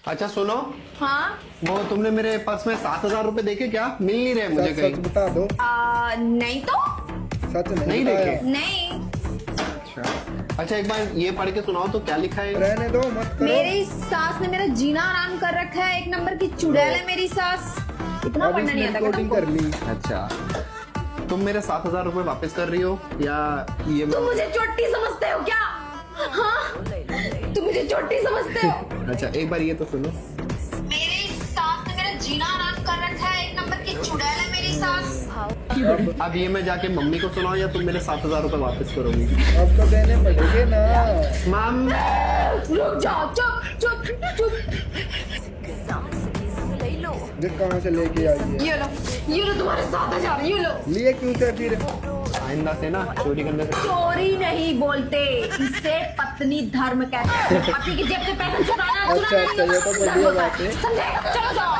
अच्छा सुनो, हाँ। वो तुमने मेरे पर्स में 7,000 रुपए देखे क्या? मिल नहीं रहे मुझे सच कहीं। सच बता दो। नहीं तो सच नहीं नहीं देखे? बताया। नहीं। अच्छा एक बार ये पढ़ के सुनाओ तो, क्या लिखा है? रहने दो, मत करो। मेरी सास ने मेरा जीना आराम कर रखा है, एक नंबर की चुड़ैल है मेरी सास। इतना अब पढ़ना नहीं इसने आता क्या रिकॉर्डिंग तुमको? कर ली। अच्छा तुम मेरे 7,000 रुपए वापस कर रही हो या ये तुम मुझे चोटी समझते हो क्या? हाँ, तुम मुझे चोटी समझते हो? अच्छा एक बार ये तो सुनो। मेरी सास ने मेरा जीना आराम कर रखा है, एक नंबर की चुड़ैल है मेरी सास। अब ये मैं जाके मम्मी को सुनाऊं या तुम मेरे 7,000 रुपए वापस करोगी? अब तो देने पड़ेंगे ना। मैम रुक जाओ, चुप चुप चुप। ये कहाँ से लेके आई है? ये लो तुम्हारे 7,000, ये लो। लिए क्यों थे फिर? आइंदा से ना चोरी करने से। चोरी नहीं बोलते, इसे पत्नी धर्म कहते हैं। पति की जेब से पैसे चुराना अच्छा, ये तो बढ़िया बात है। समझे? चलो जाओ।